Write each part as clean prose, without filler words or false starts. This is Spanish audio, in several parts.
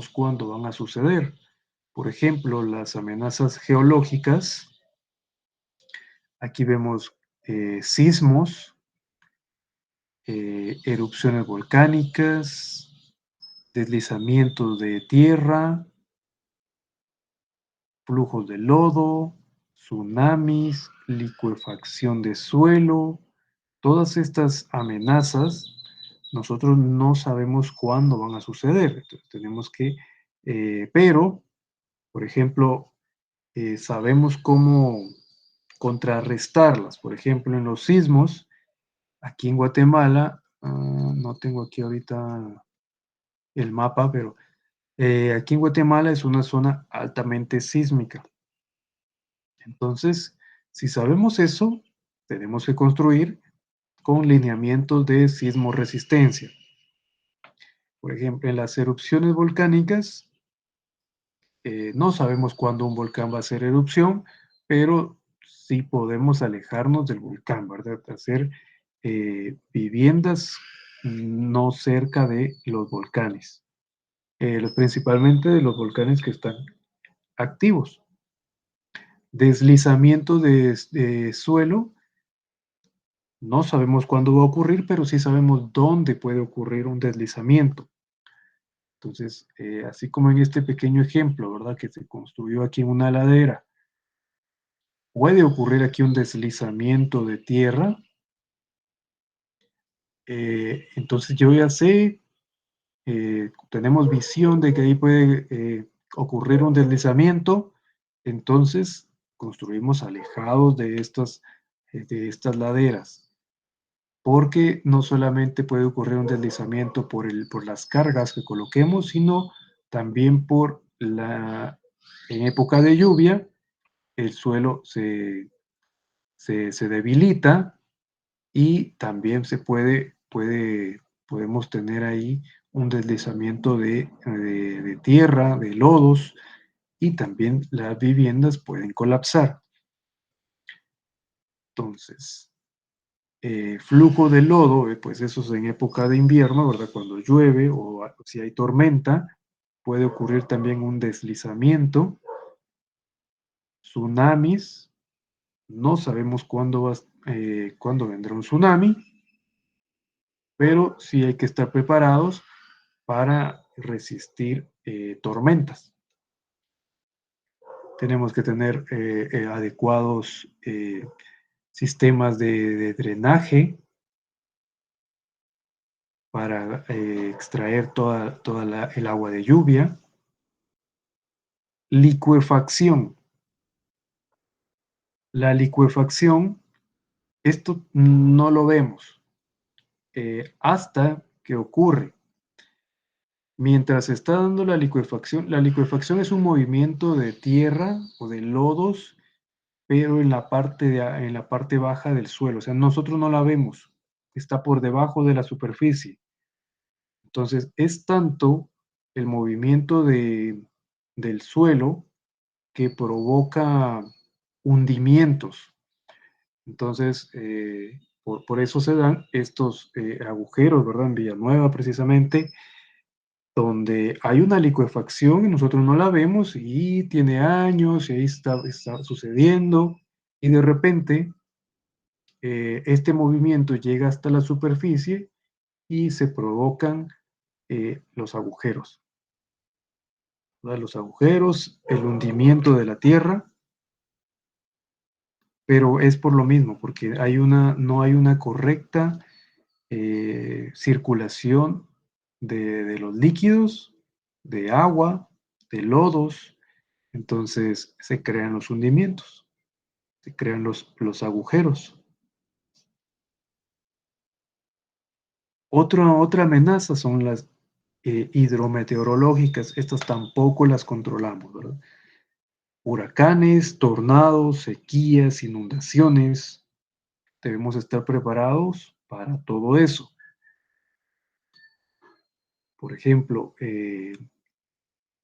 sabemos cuándo van a suceder. Por ejemplo, las amenazas geológicas. Aquí vemos sismos, erupciones volcánicas, deslizamientos de tierra, flujos de lodo, tsunamis, licuefacción de suelo. Todas estas amenazas, nosotros no sabemos cuándo van a suceder. Entonces, tenemos que, pero, por ejemplo, sabemos cómo contrarrestarlas. Por ejemplo, en los sismos, aquí en Guatemala, no tengo aquí ahorita el mapa, pero aquí en Guatemala es una zona altamente sísmica. Entonces, si sabemos eso, tenemos que construir con lineamientos de sismo resistencia. Por ejemplo, en las erupciones volcánicas, no sabemos cuándo un volcán va a hacer erupción, pero sí podemos alejarnos del volcán, ¿verdad? Hacer viviendas no cerca de los volcanes, principalmente de los volcanes que están activos. Deslizamiento de suelo, no sabemos cuándo va a ocurrir, pero sí sabemos dónde puede ocurrir un deslizamiento. Entonces, así como en este pequeño ejemplo, ¿verdad? Que se construyó aquí en una ladera, puede ocurrir aquí un deslizamiento de tierra. Entonces yo ya sé, tenemos visión de que ahí puede ocurrir un deslizamiento, entonces construimos alejados de estas laderas, porque no solamente puede ocurrir un deslizamiento por las cargas que coloquemos, sino también en época de lluvia, el suelo se debilita y también podemos tener ahí un deslizamiento de tierra, de lodos, y también las viviendas pueden colapsar. Entonces, flujo de lodo, pues eso es en época de invierno, ¿verdad? Cuando llueve o si hay tormenta, puede ocurrir también un deslizamiento, tsunamis, no sabemos cuándo vendrá un tsunami, pero sí hay que estar preparados para resistir tormentas. Tenemos que tener adecuados sistemas de drenaje para extraer toda el agua de lluvia. Licuefacción. La licuefacción, esto no lo vemos hasta que ocurre. Mientras se está dando la licuefacción es un movimiento de tierra o de lodos, pero en la parte baja del suelo. O sea, nosotros no la vemos, está por debajo de la superficie. Entonces, es tanto el movimiento del suelo que provoca hundimientos. Entonces, por eso se dan estos agujeros, ¿verdad? En Villanueva, precisamente, donde hay una licuefacción y nosotros no la vemos y tiene años y ahí está sucediendo y de repente este movimiento llega hasta la superficie y se provocan los agujeros, ¿verdad? Los agujeros, el hundimiento de la tierra, pero es por lo mismo, porque no hay una correcta circulación de los líquidos, de agua, de lodos. Entonces se crean los hundimientos, se crean los agujeros. Otra amenaza son las hidrometeorológicas. Estas tampoco las controlamos, ¿verdad? Huracanes, tornados, sequías, inundaciones. Debemos estar preparados para todo eso. Por ejemplo,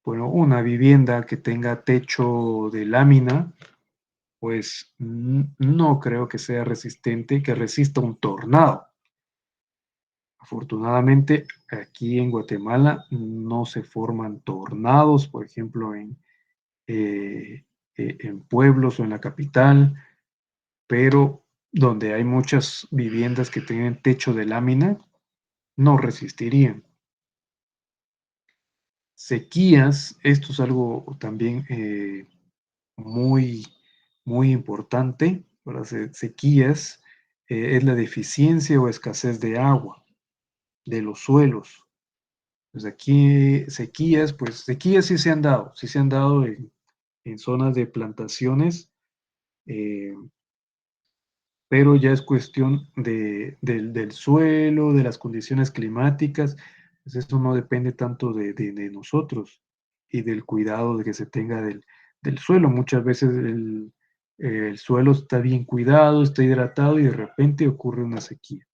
bueno, una vivienda que tenga techo de lámina, pues no creo que sea resistente, que resista un tornado. Afortunadamente, aquí en Guatemala no se forman tornados, por ejemplo, eh, en pueblos o en la capital, pero donde hay muchas viviendas que tienen techo de lámina, no resistirían. Sequías, esto es algo también muy, muy importante, ¿verdad? Sequías es la deficiencia o escasez de agua de los suelos. Pues aquí sequías, pues sequías sí se han dado en zonas de plantaciones, eh, pero ya es cuestión del suelo, de las condiciones climáticas, pues eso no depende tanto de nosotros y del cuidado de que se tenga del suelo. Muchas veces el suelo está bien cuidado, está hidratado y de repente ocurre una sequía.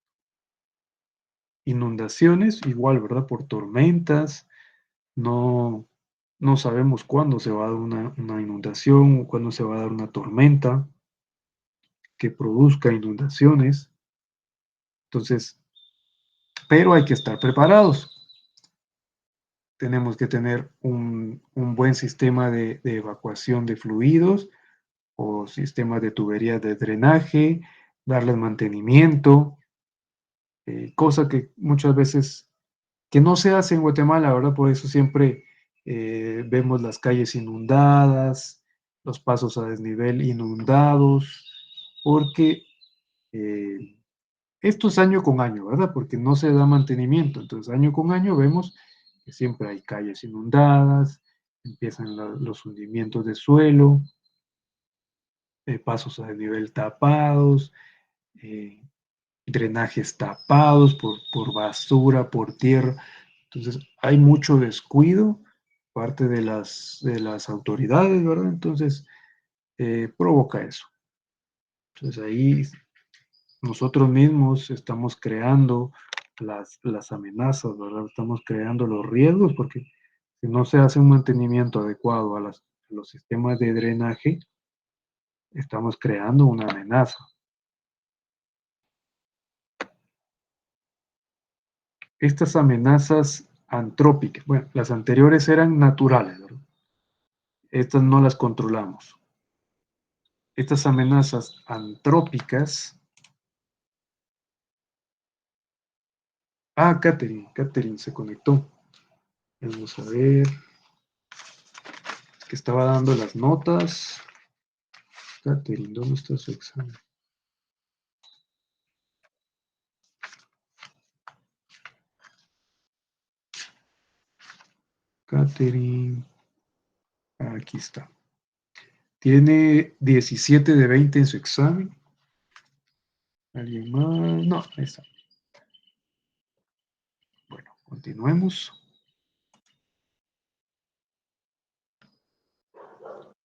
Inundaciones, igual, ¿verdad? Por tormentas, no, no sabemos cuándo se va a dar una inundación o cuándo se va a dar una tormenta que produzca inundaciones. Entonces, pero hay que estar preparados. Tenemos que tener un buen sistema de evacuación de fluidos o sistema de tuberías de drenaje, darles mantenimiento, cosa que muchas veces que no se hace en Guatemala, ¿verdad? Por eso siempre vemos las calles inundadas, los pasos a desnivel inundados, porque eh, esto es año con año, ¿verdad? Porque no se da mantenimiento. Entonces, año con año vemos que siempre hay calles inundadas, empiezan los hundimientos de suelo, pasos a desnivel tapados, eh, drenajes tapados por basura, por tierra. Entonces, hay mucho descuido parte de las autoridades, ¿verdad? Entonces, provoca eso. Entonces, ahí nosotros mismos estamos creando las amenazas, ¿verdad? Estamos creando los riesgos porque si no se hace un mantenimiento adecuado a los sistemas de drenaje, estamos creando una amenaza. Estas amenazas antrópicas, bueno, las anteriores eran naturales, ¿verdad? Estas no las controlamos. Estas amenazas antrópicas. Ah, Catherine se conectó. Vamos a ver, que estaba dando las notas. Catherine, ¿dónde está su examen? Catherine, aquí está. Tiene 17 de 20 en su examen. ¿Alguien más? No, ahí está. Bueno, continuemos.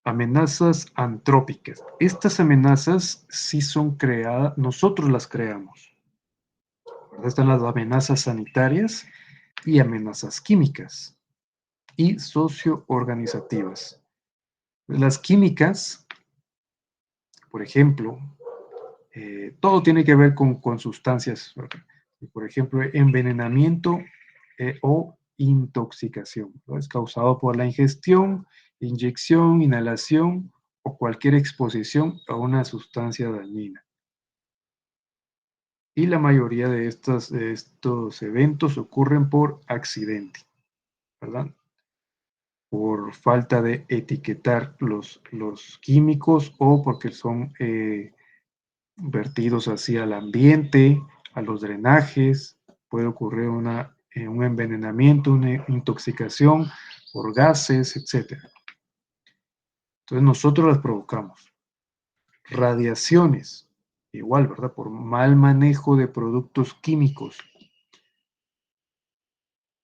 Amenazas antrópicas. Estas amenazas sí son creadas, nosotros las creamos. Están las amenazas sanitarias y amenazas químicas y socioorganizativas. Las químicas, por ejemplo, todo tiene que ver con sustancias, por ejemplo, envenenamiento o intoxicación, ¿no? Es causado por la ingestión, inyección, inhalación o cualquier exposición a una sustancia dañina. Y la mayoría de estos eventos ocurren por accidente, ¿verdad? Por falta de etiquetar los químicos o porque son vertidos así al ambiente, a los drenajes, puede ocurrir un envenenamiento, una intoxicación por gases, etc. Entonces nosotros las provocamos. Radiaciones, igual, ¿verdad? Por mal manejo de productos químicos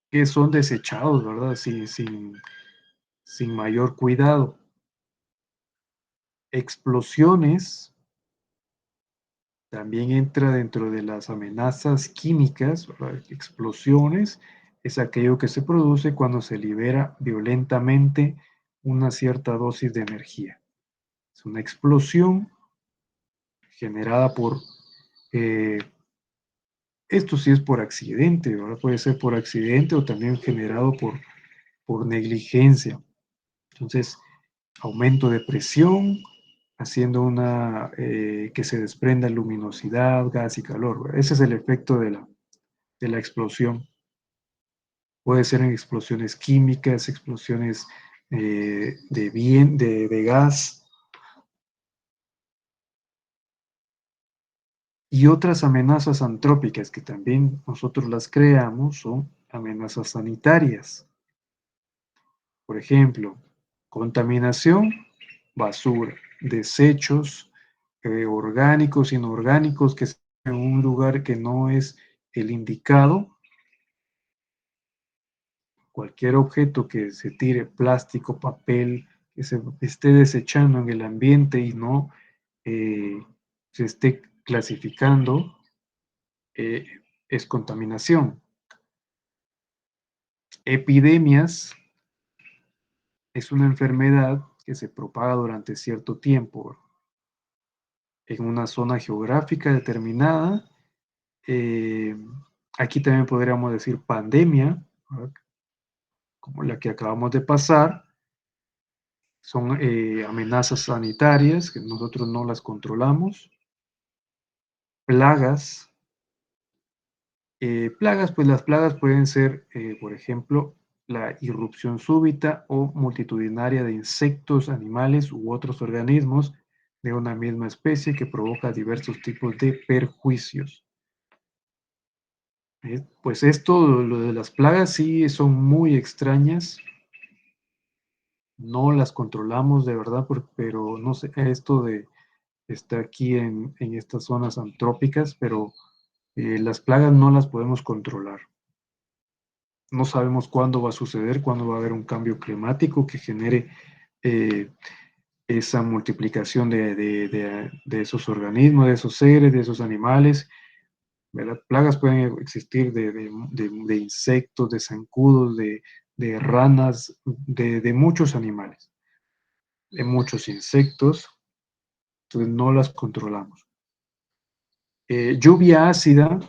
que son desechados, ¿verdad? Sin mayor cuidado. Explosiones también entra dentro de las amenazas químicas, ¿verdad? Explosiones es aquello que se produce cuando se libera violentamente una cierta dosis de energía. Es una explosión generada por eh, Esto sí es por accidente, ¿verdad? Puede ser por accidente o también generado por negligencia. Entonces, aumento de presión, haciendo que se desprenda luminosidad, gas y calor, ¿verdad? Ese es el efecto de la explosión. Puede ser en explosiones químicas, explosiones de gas y otras amenazas antrópicas que también nosotros las creamos son amenazas sanitarias. Por ejemplo, contaminación, basura, desechos orgánicos, inorgánicos que están en un lugar que no es el indicado. Cualquier objeto que se tire, plástico, papel, que se esté desechando en el ambiente y no se esté clasificando, eh, es contaminación. Epidemias es una enfermedad que se propaga durante cierto tiempo en una zona geográfica determinada. Eh, Aquí también podríamos decir pandemia, ¿verdad? Como la que acabamos de pasar. Son amenazas sanitarias que nosotros no las controlamos. Plagas. Plagas, pues las plagas pueden ser, por ejemplo, la irrupción súbita o multitudinaria de insectos, animales u otros organismos de una misma especie que provoca diversos tipos de perjuicios. Pues esto, lo de las plagas sí son muy extrañas, no las controlamos de verdad, pero no sé, esto de está aquí en estas zonas antrópicas, pero las plagas no las podemos controlar. No sabemos cuándo va a suceder, cuándo va a haber un cambio climático que genere eh, esa multiplicación de esos organismos, de esos seres, de esos animales. ¿Verdad? Plagas pueden existir de insectos, de zancudos, de ranas, de muchos animales, de muchos insectos, entonces no las controlamos. Lluvia ácida,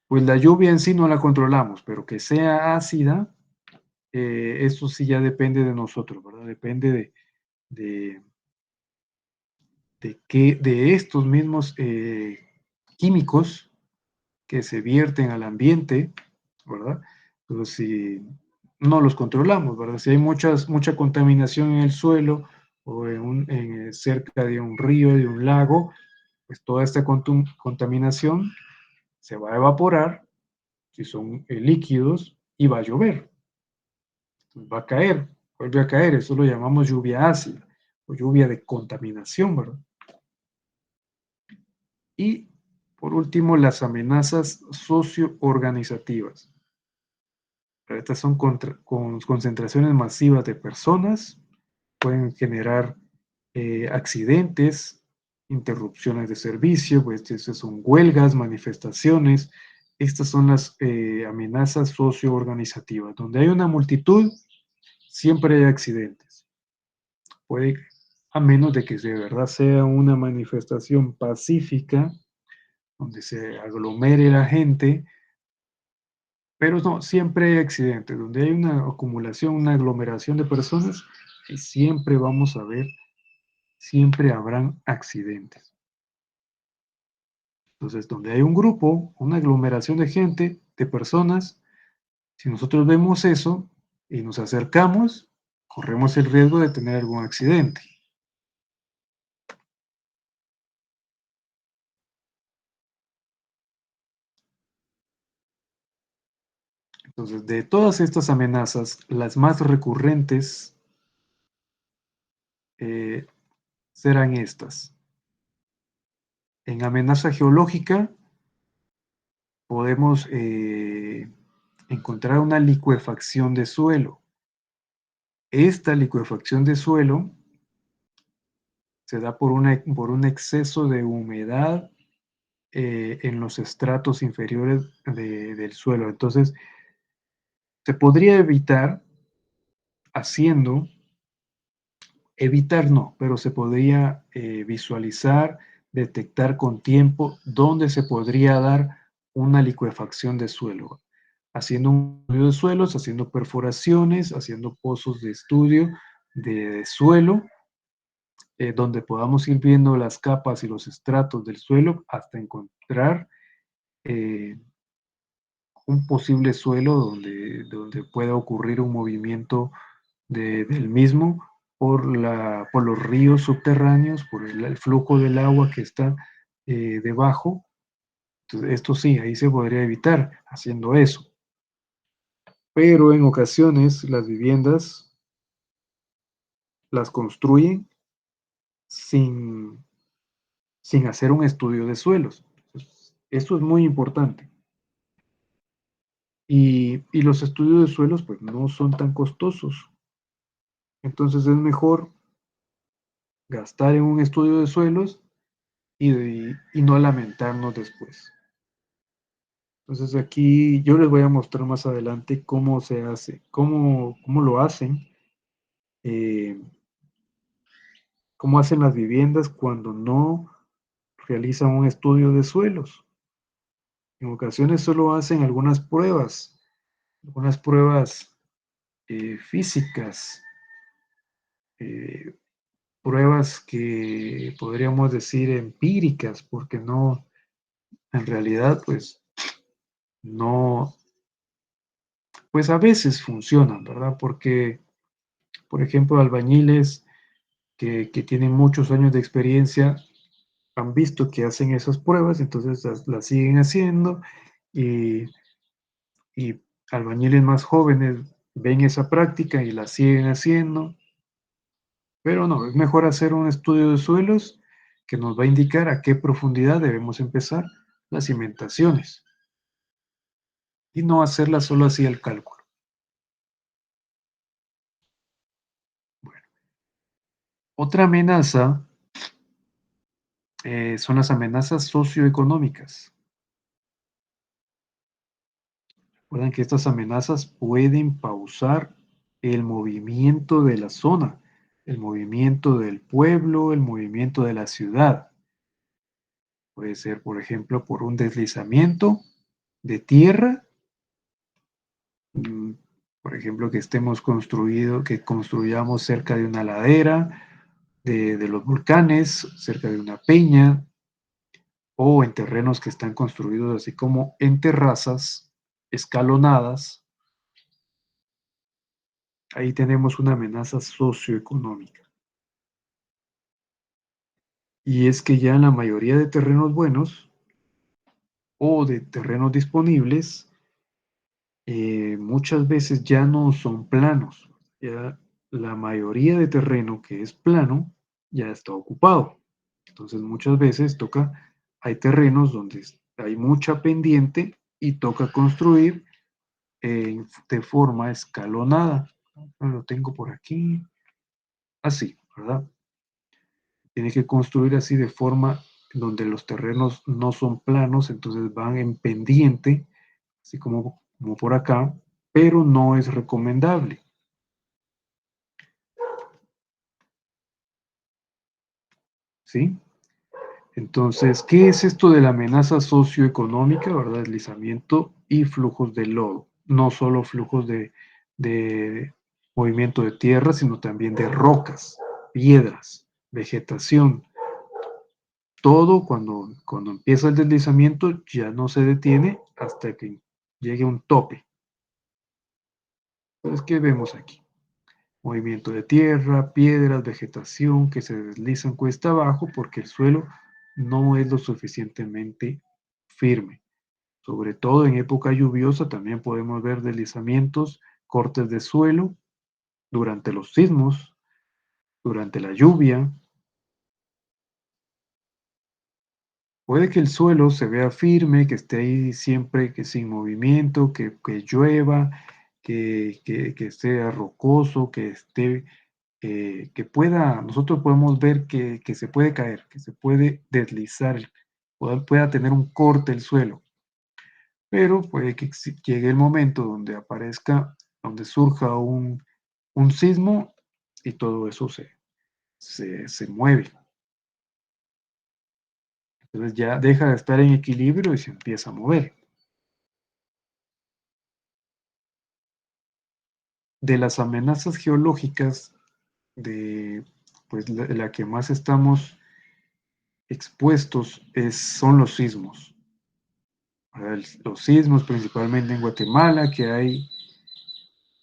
pues la lluvia en sí no la controlamos, pero que sea ácida, eso sí ya depende de nosotros, ¿verdad? Depende de, de estos mismos químicos que se vierten al ambiente, ¿verdad? Pero si no los controlamos, ¿verdad? Si hay mucha contaminación en el suelo o cerca de un río, de un lago, pues toda esta contaminación se va a evaporar, si son líquidos, y va a llover, va a caer, vuelve a caer, eso lo llamamos lluvia ácida o lluvia de contaminación, ¿verdad? Y por último, las amenazas socioorganizativas. Estas son con concentraciones masivas de personas, pueden generar accidentes, interrupciones de servicio, pues estas son huelgas, manifestaciones. Estas son las amenazas socioorganizativas. Donde hay una multitud, siempre hay accidentes. Puede, a menos de que de verdad sea una manifestación pacífica, donde se aglomere la gente, pero no, siempre hay accidentes. Donde hay una acumulación, una aglomeración de personas, y siempre vamos a ver, siempre habrán accidentes. Entonces, donde hay un grupo, una aglomeración de gente, de personas, si nosotros vemos eso y nos acercamos, corremos el riesgo de tener algún accidente. Entonces, de todas estas amenazas, las más recurrentes eh, serán estas. En amenaza geológica podemos encontrar una licuefacción de suelo. Esta licuefacción de suelo se da por un exceso de humedad en los estratos inferiores del suelo. Entonces, se podría evitar haciendo, evitar no, pero se podría visualizar, detectar con tiempo dónde se podría dar una licuefacción de suelo, haciendo un estudio de suelos, haciendo perforaciones, haciendo pozos de estudio de suelo, donde podamos ir viendo las capas y los estratos del suelo hasta encontrar eh, un posible suelo donde pueda ocurrir un movimiento del mismo por los ríos subterráneos, por el flujo del agua que está debajo. Entonces, esto sí, ahí se podría evitar haciendo eso. Pero en ocasiones las viviendas las construyen sin, sin hacer un estudio de suelos. Entonces, esto es muy importante. Y los estudios de suelos pues no son tan costosos. Entonces es mejor gastar en un estudio de suelos y no lamentarnos después. Entonces aquí yo les voy a mostrar más adelante cómo se hace, cómo lo hacen, eh, cómo hacen las viviendas cuando no realizan un estudio de suelos. En ocasiones solo hacen algunas pruebas físicas, eh, pruebas que podríamos decir empíricas, porque no, en realidad, pues no, pues a veces funcionan, ¿verdad? Porque, por ejemplo, albañiles que tienen muchos años de experiencia han visto que hacen esas pruebas, entonces las siguen haciendo y, y albañiles más jóvenes ven esa práctica y la siguen haciendo, pero no, es mejor hacer un estudio de suelos que nos va a indicar a qué profundidad debemos empezar las cimentaciones y no hacerla solo así al cálculo. Bueno, otra amenaza son las amenazas socioeconómicas. Recuerden que estas amenazas pueden pausar el movimiento de la zona, el movimiento del pueblo, el movimiento de la ciudad. Puede ser, por ejemplo, por un deslizamiento de tierra, mm, por ejemplo, que construyamos cerca de una ladera, de los volcanes, cerca de una peña, o en terrenos que están construidos así como en terrazas escalonadas. Ahí tenemos una amenaza socioeconómica. Y es que ya en la mayoría de terrenos buenos o de terrenos disponibles, muchas veces ya no son planos. Ya la mayoría de terreno que es plano ya está ocupado. Entonces muchas veces hay terrenos donde hay mucha pendiente y toca construir de forma escalonada. Lo tengo por aquí, así, ¿verdad? Tiene que construir así de forma donde los terrenos no son planos, entonces van en pendiente, así como por acá, pero no es recomendable, ¿sí? Entonces, ¿qué es esto de la amenaza socioeconómica, verdad? Deslizamiento y flujos de lodo, no solo flujos de movimiento de tierra, sino también de rocas, piedras, vegetación. Todo cuando empieza el deslizamiento ya no se detiene hasta que llegue a un tope. Entonces, ¿qué vemos aquí? Movimiento de tierra, piedras, vegetación que se deslizan cuesta abajo porque el suelo no es lo suficientemente firme. Sobre todo en época lluviosa también podemos ver deslizamientos, cortes de suelo durante los sismos, durante la lluvia. Puede que el suelo se vea firme, que esté ahí siempre, que sin movimiento, que llueva, que esté rocoso, nosotros podemos ver que se puede caer, que se puede deslizar, pueda tener un corte el suelo, pero puede que llegue el momento donde donde surja un sismo y todo eso se mueve. Entonces ya deja de estar en equilibrio y se empieza a mover. De las amenazas geológicas, de pues la que más estamos expuestos son los sismos. Los sismos principalmente en Guatemala, que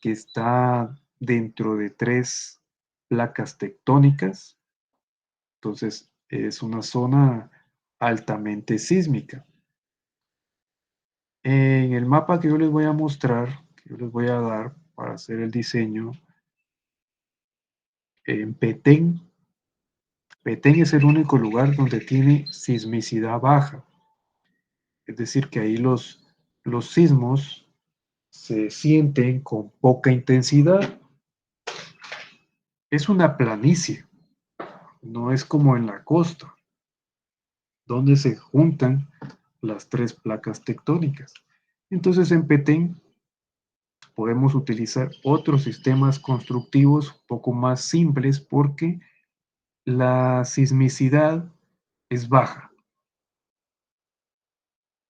está dentro de tres placas tectónicas, entonces es una zona altamente sísmica. En el mapa que yo les voy a mostrar, que yo les voy a dar para hacer el diseño, en Petén, Petén es el único lugar donde tiene sismicidad baja, es decir, que ahí los sismos se sienten con poca intensidad. Es una planicie, no es como en la costa, donde se juntan las tres placas tectónicas. Entonces en Petén podemos utilizar otros sistemas constructivos un poco más simples porque la sismicidad es baja.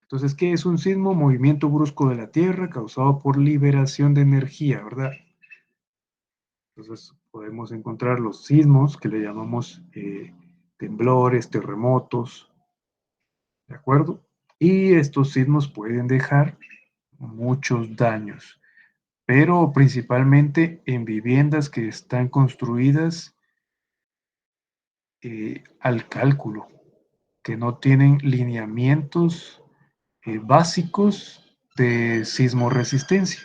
Entonces, ¿qué es un sismo? Movimiento brusco de la Tierra causado por liberación de energía, ¿verdad? Entonces, podemos encontrar los sismos que le llamamos temblores, terremotos, ¿de acuerdo? Y estos sismos pueden dejar muchos daños, pero principalmente en viviendas que están construidas al cálculo, que no tienen lineamientos básicos de sismoresistencia,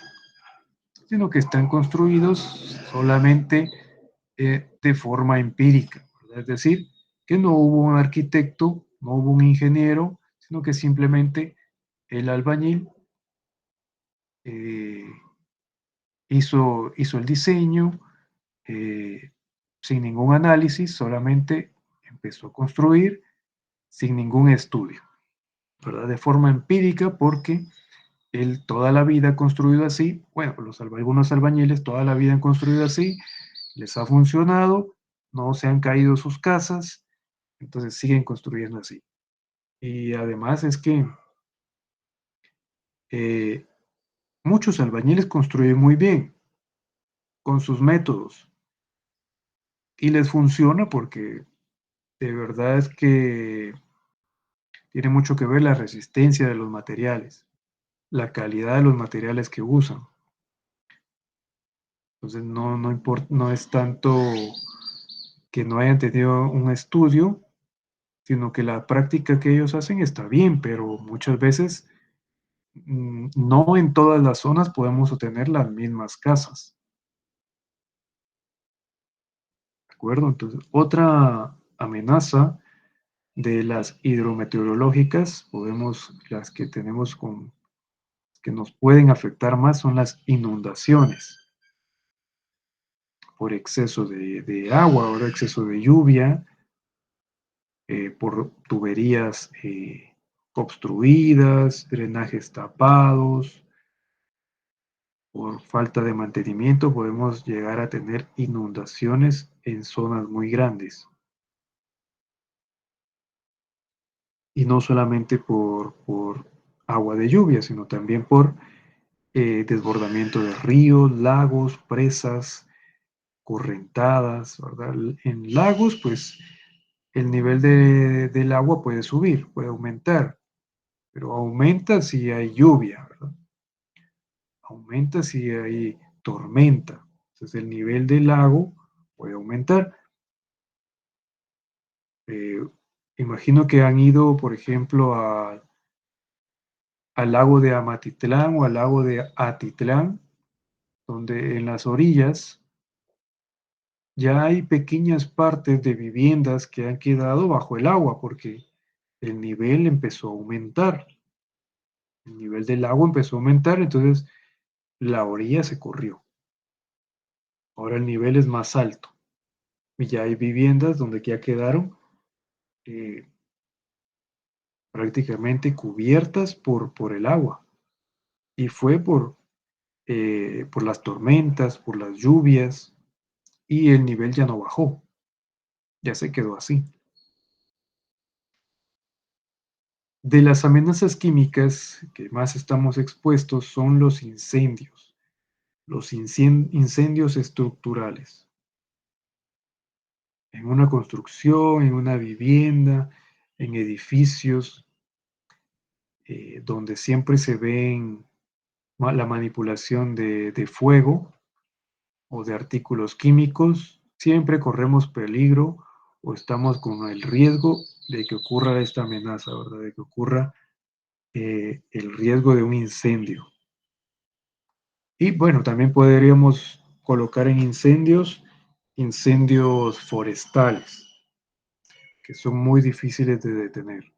sino que están construidos solamente de forma empírica, ¿verdad? Es decir, que no hubo un arquitecto, no hubo un ingeniero, sino que simplemente el albañil eh, hizo el diseño eh, sin ningún análisis, solamente empezó a construir sin ningún estudio, ¿verdad? De forma empírica, porque él toda la vida ha construido así, bueno, algunos albañiles toda la vida han construido así, les ha funcionado, no se han caído sus casas, entonces siguen construyendo así. Y además es que eh, muchos albañiles construyen muy bien con sus métodos y les funciona porque de verdad es que tiene mucho que ver la resistencia de los materiales, la calidad de los materiales que usan. Entonces no es tanto que no hayan tenido un estudio, sino que la práctica que ellos hacen está bien, pero muchas veces no en todas las zonas podemos obtener las mismas casas, ¿de acuerdo? Entonces, otra amenaza de las hidrometeorológicas, las que tenemos que nos pueden afectar más son las inundaciones por exceso de agua, por exceso de lluvia, por tuberías obstruidas, drenajes tapados, por falta de mantenimiento podemos llegar a tener inundaciones en zonas muy grandes. Y no solamente por agua de lluvia, sino también por desbordamiento de ríos, lagos, presas, correntadas, ¿verdad? En lagos, pues el nivel del agua puede subir, puede aumentar, pero aumenta si hay lluvia, ¿verdad? Aumenta si hay tormenta. Entonces el nivel del lago puede aumentar. Eh, Imagino que han ido, por ejemplo, al lago de Amatitlán o al lago de Atitlán, donde en las orillas ya hay pequeñas partes de viviendas que han quedado bajo el agua porque el nivel empezó a aumentar. El nivel del lago empezó a aumentar, entonces la orilla se corrió. Ahora el nivel es más alto y ya hay viviendas donde ya quedaron eh, prácticamente cubiertas por el agua. Y fue por las tormentas, por las lluvias, y el nivel ya no bajó, ya se quedó así. De las amenazas químicas que más estamos expuestos son los incendios. los incendios estructurales, en una construcción, en una vivienda, en edificios, donde siempre se ven la manipulación de fuego o de artículos químicos, siempre corremos peligro o estamos con el riesgo de que ocurra esta amenaza, ¿verdad? De que ocurra el riesgo de un incendio. Y bueno, también podríamos colocar en incendios forestales, que son muy difíciles de detener.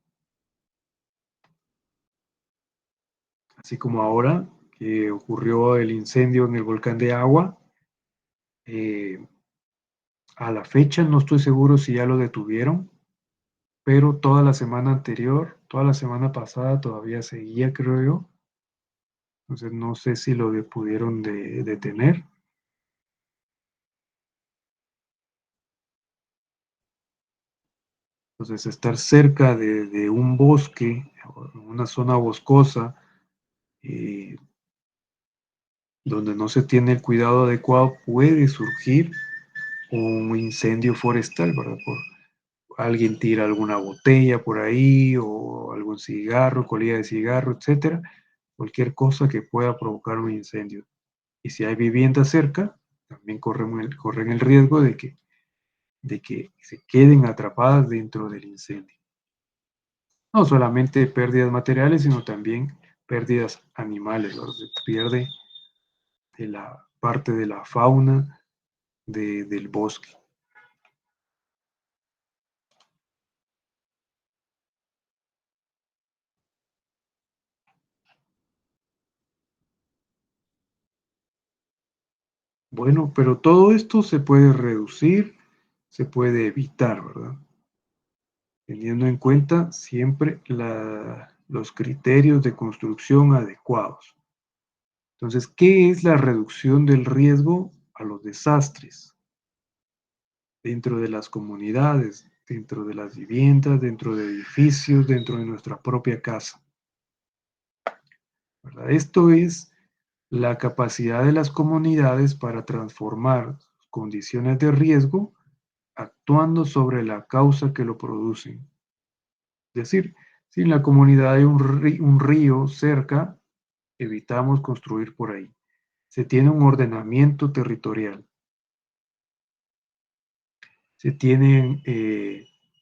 Así como ahora que ocurrió el incendio en el volcán de Agua, eh, a la fecha no estoy seguro si ya lo detuvieron, pero toda la semana anterior, toda la semana pasada todavía seguía, creo yo. Entonces no sé si lo pudieron detener. Entonces estar cerca de un bosque, o una zona boscosa, eh, donde no se tiene el cuidado adecuado, puede surgir un incendio forestal, ¿verdad? Alguien tira alguna botella por ahí o algún cigarro, colilla de cigarro, etcétera, cualquier cosa que pueda provocar un incendio. Y si hay vivienda cerca, también corren el riesgo de que se queden atrapadas dentro del incendio. No solamente pérdidas materiales, sino también pérdidas animales, ¿verdad? Se pierde de la parte de la fauna del bosque. Bueno, pero todo esto se puede reducir, se puede evitar, ¿verdad? Teniendo en cuenta siempre los criterios de construcción adecuados. Entonces, ¿qué es la reducción del riesgo a los desastres dentro de las comunidades, dentro de las viviendas, dentro de edificios, dentro de nuestra propia casa? ¿Verdad? Esto es la capacidad de las comunidades para transformar condiciones de riesgo actuando sobre la causa que lo producen. Es decir, si en la comunidad hay un río cerca, evitamos construir por ahí. Se tiene un ordenamiento territorial, se tienen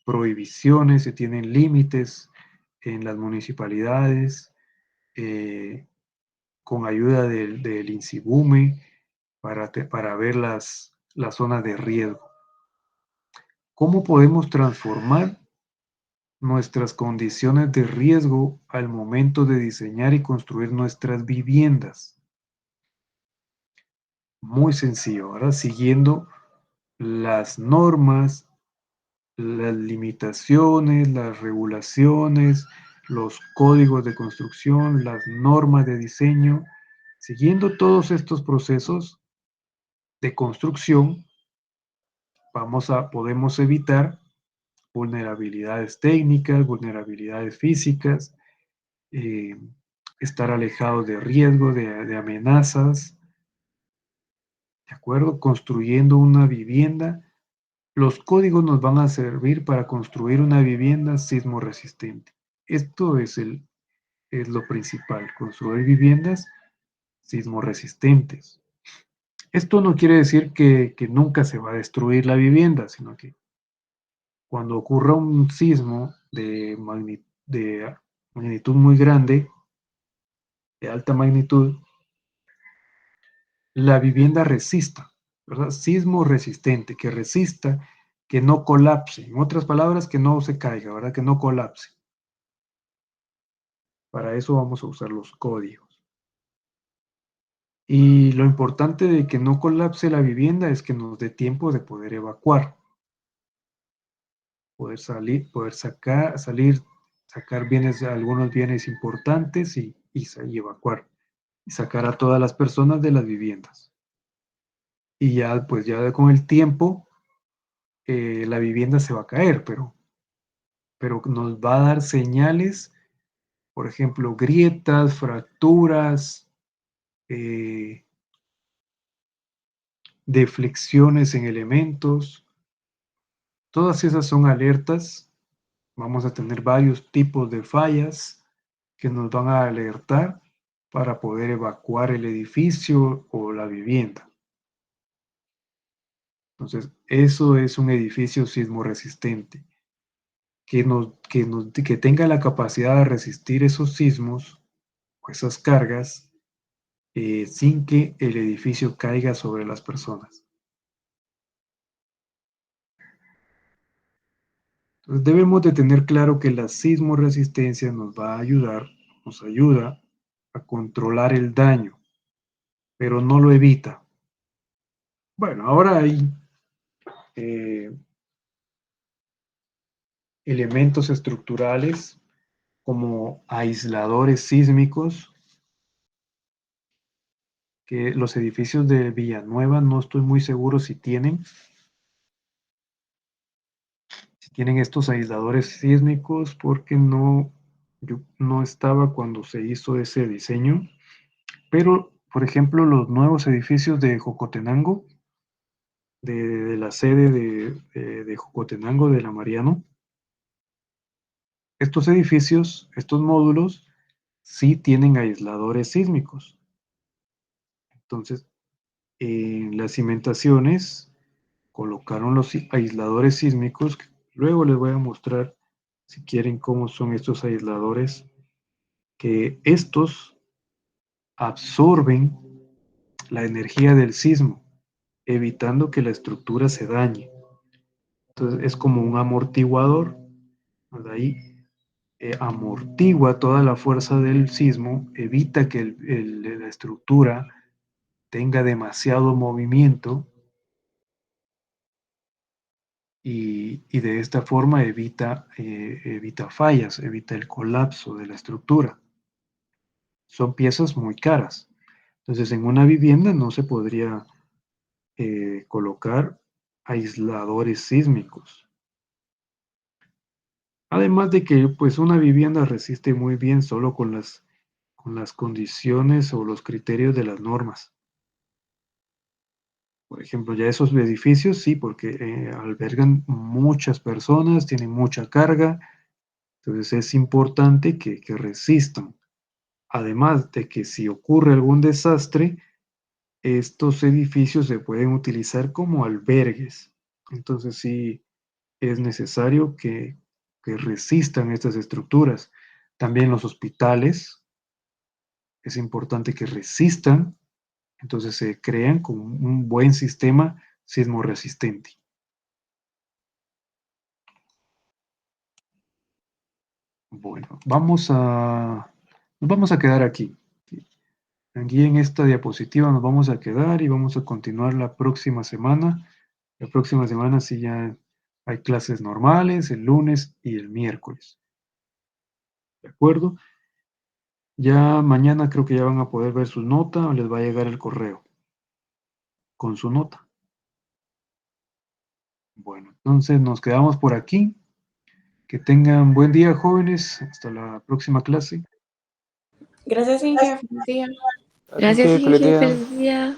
prohibiciones, se tienen límites en las municipalidades, eh, con ayuda del INSIBUME para ver las zonas de riesgo. ¿Cómo podemos transformar nuestras condiciones de riesgo al momento de diseñar y construir nuestras viviendas? Muy sencillo, ¿verdad? Siguiendo las normas, las limitaciones, las regulaciones, los códigos de construcción, las normas de diseño. Siguiendo todos estos procesos de construcción, podemos evitar vulnerabilidades técnicas, vulnerabilidades físicas, eh, estar alejados de riesgo, de amenazas, ¿de acuerdo? Construyendo una vivienda. Los códigos nos van a servir para construir una vivienda sismo resistente. Esto es lo principal, construir viviendas sismo resistentes. Esto no quiere decir que nunca se va a destruir la vivienda, sino que cuando ocurra un sismo de magnitud muy grande, de alta magnitud, la vivienda resista, ¿verdad? Sismo resistente, que resista, que no colapse. En otras palabras, que no se caiga, ¿verdad? Que no colapse. Para eso vamos a usar los códigos. Y lo importante de que no colapse la vivienda es que nos dé tiempo de poder evacuar, poder salir, sacar algunos bienes importantes y evacuar, y sacar a todas las personas de las viviendas. Y ya, pues ya con el tiempo, la vivienda se va a caer, pero nos va a dar señales, por ejemplo, grietas, fracturas, eh, deflexiones en elementos. Todas esas son alertas. Vamos a tener varios tipos de fallas que nos van a alertar para poder evacuar el edificio o la vivienda. Entonces, eso es un edificio sismo resistente, que tenga la capacidad de resistir esos sismos o esas cargas sin que el edificio caiga sobre las personas. Entonces, debemos de tener claro que la sismo resistencia nos ayuda a controlar el daño, pero no lo evita. Bueno, ahora hay eh, elementos estructurales como aisladores sísmicos, que los edificios de Villanueva no estoy muy seguro si tienen estos aisladores sísmicos porque yo no estaba cuando se hizo ese diseño, pero por ejemplo los nuevos edificios de Jocotenango, de la sede de Jocotenango de la Mariano, estos edificios, estos módulos, sí tienen aisladores sísmicos. Entonces, en las cimentaciones colocaron los aisladores sísmicos. Luego les voy a mostrar, si quieren, cómo son estos aisladores, que estos absorben la energía del sismo, evitando que la estructura se dañe. Entonces es como un amortiguador, ¿verdad? Ahí amortigua toda la fuerza del sismo, evita que la estructura tenga demasiado movimiento y de esta forma evita fallas, evita el colapso de la estructura. Son piezas muy caras. Entonces, en una vivienda no se podría colocar aisladores sísmicos. Además de que pues una vivienda resiste muy bien solo con las condiciones o los criterios de las normas. Por ejemplo, ya esos edificios sí, porque albergan muchas personas, tienen mucha carga, entonces es importante que resistan. Además de que si ocurre algún desastre, estos edificios se pueden utilizar como albergues. Entonces sí es necesario que resistan estas estructuras. También los hospitales es importante que resistan, entonces se crean con un buen sistema sismo resistente. Bueno, nos vamos a quedar aquí. Aquí en esta diapositiva nos vamos a quedar y vamos a continuar la próxima semana. La próxima semana sí ya hay clases normales, el lunes y el miércoles. ¿De acuerdo? Ya mañana creo que ya van a poder ver su nota o les va a llegar el correo con su nota. Bueno, entonces nos quedamos por aquí. Que tengan buen día, jóvenes. Hasta la próxima clase. Gracias, Inge. Feliz día. Gracias, Feliz Inge. día. Feliz día.